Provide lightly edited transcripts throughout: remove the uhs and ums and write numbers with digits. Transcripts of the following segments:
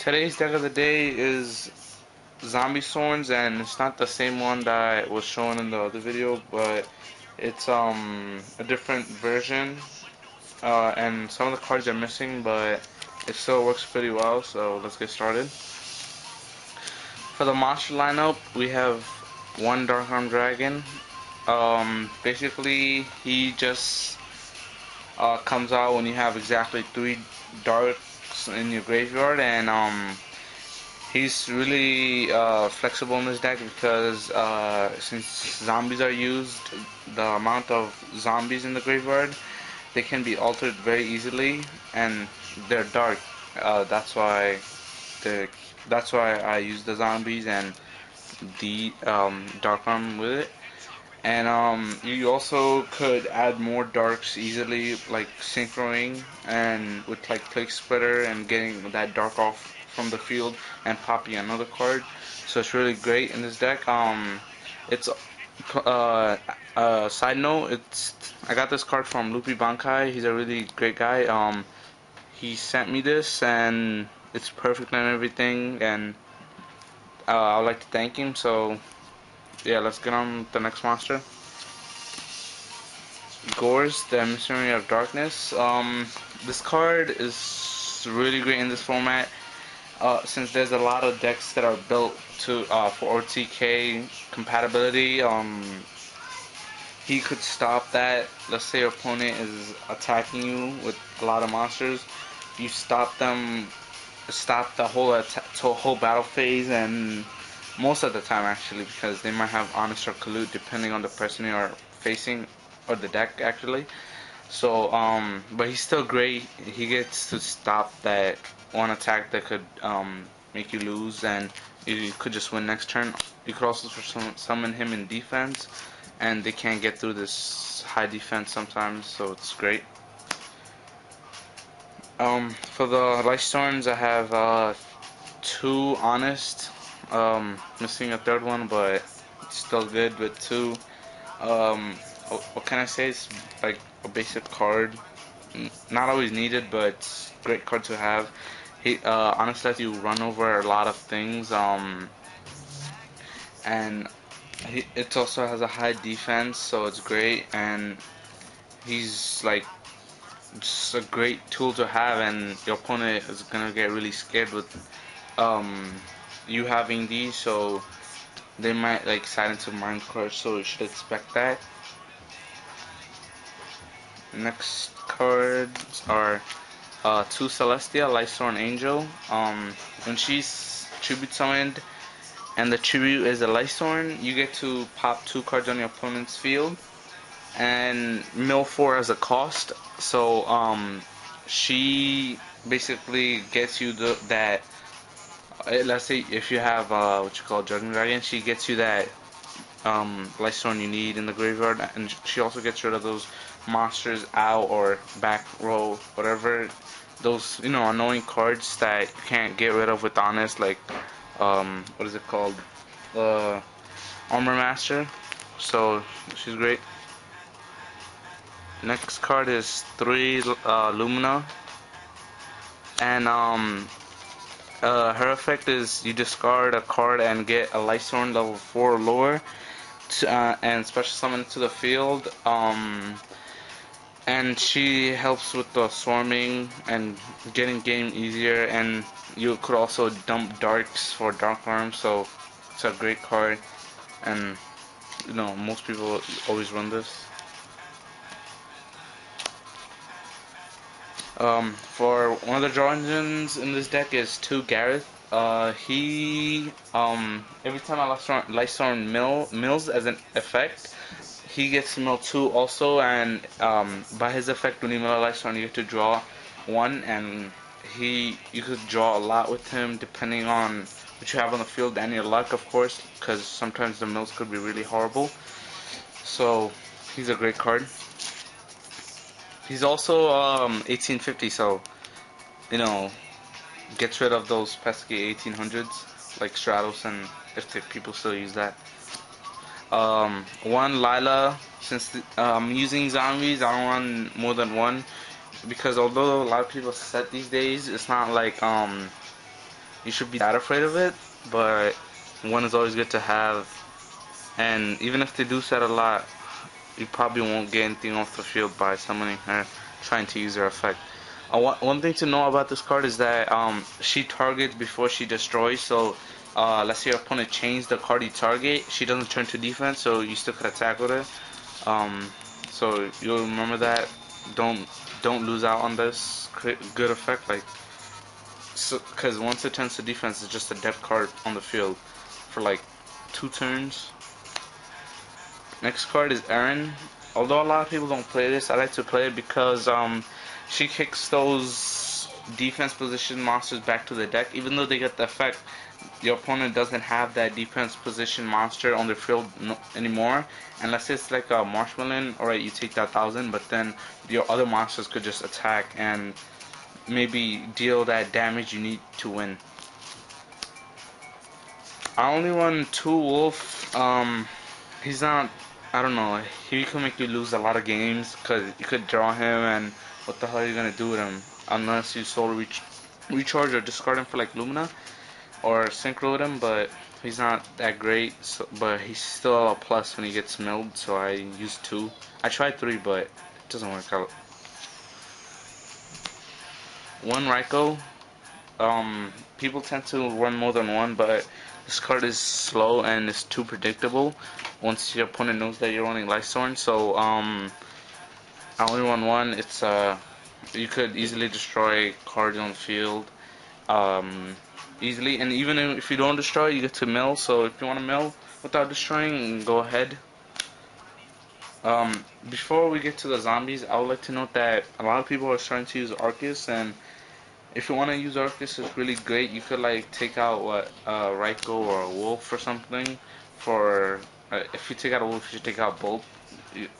Today's deck of the day is Zombiesworns, and it's not the same one that was shown in the other video, but it's a different version. And some of the cards are missing, but it still works pretty well. So let's get started. For the monster lineup, we have one Dark Arm Dragon. Basically, he just comes out when you have exactly 3 darks in your graveyard, and he's really flexible in this deck because since zombies are used, the amount of zombies in the graveyard, they can be altered very easily, and they're dark. That's why the that's why I use the zombies and the dark arm with it. And you also could add more darks easily, like synchroing and with like Plague Splitter and getting that dark off from the field and popping another card. So it's really great in this deck. It's side note, I got this card from Lupi Bankai. He's a really great guy. He sent me this and it's perfect and everything, and I would like to thank him. So yeah, let's get on with the next monster. Gores, the Emissary of Darkness. This card is really great in this format. Since there's a lot of decks that are built to for OTK compatibility, he could stop that. Let's say your opponent is attacking you with a lot of monsters. You stop them, stop the whole battle phase, and most of the time actually, because they might have Honest or Collude depending on the person you are facing or the deck actually. So but he's still great. He gets to stop that one attack that could make you lose, and you could just win next turn. You could also summon him in defense, and they can't get through this high defense sometimes, so it's great. For the Lightstorms, I have 2 Honest, missing a third one, but it's still good with 2. What can I say? It's like a basic card, not always needed, but it's a great card to have. He honestly lets you run over a lot of things, and it also has a high defense, so it's great. And he's like just a great tool to have, and your opponent is gonna get really scared with you having these, so they might like side into mind cards, so you should expect that. Next cards are 2 Celestia, Lightstorm Angel. When she's tribute summoned and the tribute is a Lightstorm, you get to pop 2 cards on your opponent's field and mill 4 as a cost. So she basically gets you that. Let's say if you have what you call Judgment Dragon, she gets you that Lightstorm you need in the graveyard, and she also gets rid of those monsters out or back row, whatever, those annoying cards that you can't get rid of with Honest, like what is it called, Armor Master. So she's great. Next card is 3 Lumina, and her effect is you discard a card and get a Lightstorm level 4 or lower, and special summon it to the field. And she helps with the swarming and getting game easier, and you could also dump darks for dark arms, so it's a great card, and most people always run this. For one of the draw engines in this deck is 2 Gareth. He every time I Lightstorm mills as an effect, he gets mill 2 also, and by his effect, when you mill a Lightstorm, you get to draw 1, and you could draw a lot with him depending on what you have on the field and your luck, of course, because sometimes the mills could be really horrible. So he's a great card. He's also 1850, so gets rid of those pesky 1800s like Stratos, and if people still use that. 1 Lila, since I'm using zombies, I don't run more than 1, because although a lot of people set these days, it's not like you should be that afraid of it, but one is always good to have. And even if they do set a lot, you probably won't get anything off the field by summoning her, trying to use her effect. One thing to know about this card is that she targets before she destroys. So let's say your opponent changed the card you target, she doesn't turn to defense, so you still could attack with it. Um, so you'll remember that. Don't don't lose out on this good effect, like, so, because once it turns to defense, it's just a depth card on the field for like 2 turns. Next card is Erin. Although a lot of people don't play this, I like to play it because she kicks those defense position monsters back to the deck. Even though they get the effect, your opponent doesn't have that defense position monster on the field anymore. Unless it's like a Marshmallow, alright, you take that 1,000, but then your other monsters could just attack and maybe deal that damage you need to win. I only run 2 Wolf. He's not. I don't know. He could make you lose a lot of games because you could draw him, and what the hell are you gonna do with him unless you soul recharge or discard him for like Lumina or synchro with him. But he's not that great. So, but he's still a plus when he gets milled. So I use 2. I tried 3, but it doesn't work out. 1 Raikou. People tend to run more than one, but this card is slow and it's too predictable once your opponent knows that you're running Lightstorm. So I only run 1. It's you could easily destroy cards on the field easily, and even if you don't destroy, you get to mill. So if you want to mill without destroying, go ahead. Before we get to the zombies, I would like to note that a lot of people are starting to use Arceus, and if you want to use Arceus, it's really great. You could like take out what Raikou or a Wolf or something. For if you take out a Wolf, you should take out both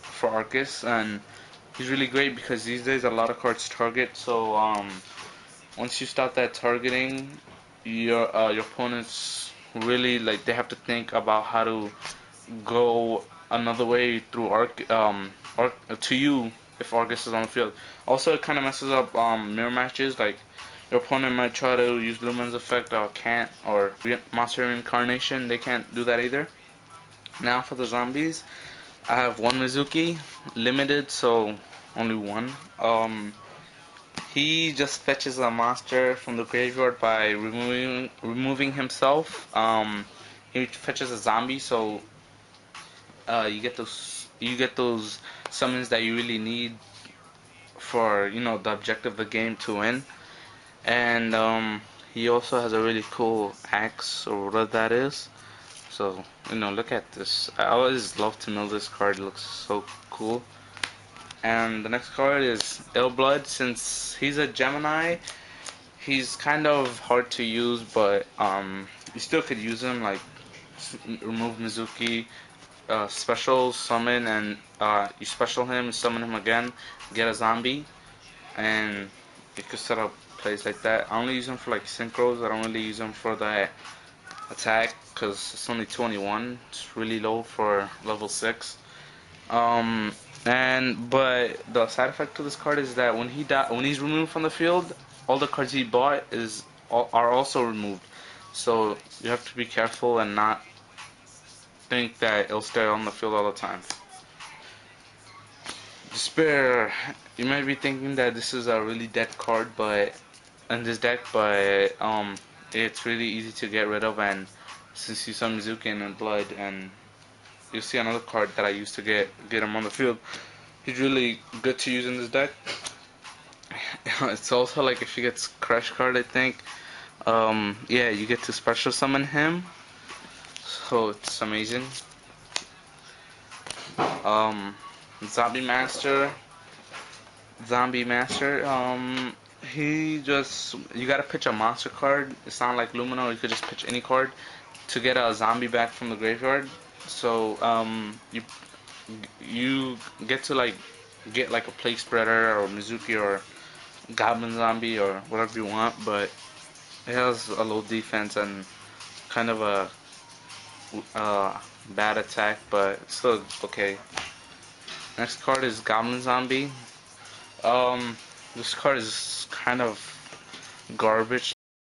for Arceus, and he's really great because these days a lot of cards target. So once you start that targeting, your opponents really like they have to think about how to go another way through to you if Argus is on the field. Also, it kind of messes up mirror matches. Like your opponent might try to use Lumen's effect or can't, or Monster Reincarnation. They can't do that either. Now for the zombies, I have 1 Mizuki, limited, so only 1. He just fetches a monster from the graveyard by removing himself. He fetches a zombie, so you get those summons that you really need for the objective of the game to win. And he also has a really cool axe or whatever that is. So look at this. I always love to know this card. It looks so cool. And the next card is Illblood. Since he's a Gemini, he's kind of hard to use, but you still could use him. Like remove Mizuki, special summon, and you special him, summon him again, get a zombie, and you could set up plays like that. I only use him for like synchros. I don't really use him for the attack because it's only 21. It's really low for level 6. But the side effect to this card is that when he's removed from the field, all the cards he bought are also removed. So you have to be careful and not think that it'll stay on the field all the time. Despair. You might be thinking that this is a really dead card, but in this deck, but it's really easy to get rid of. And since you saw Mizuki and Blood, and you see another card that I used to get him on the field, he's really good to use in this deck. It's also like if you get Crash card, I think. Yeah, you get to special summon him, so it's amazing. Um, Zombie Master. You gotta pitch a monster card. It's not like Lumina, or you could just pitch any card to get a zombie back from the graveyard. So you get to get like a Plague Spreader or Mizuki or Goblin Zombie or whatever you want, but it has a low defense and kind of a bad attack, but it's still okay. Next card is Goblin Zombie. This card is kind of garbage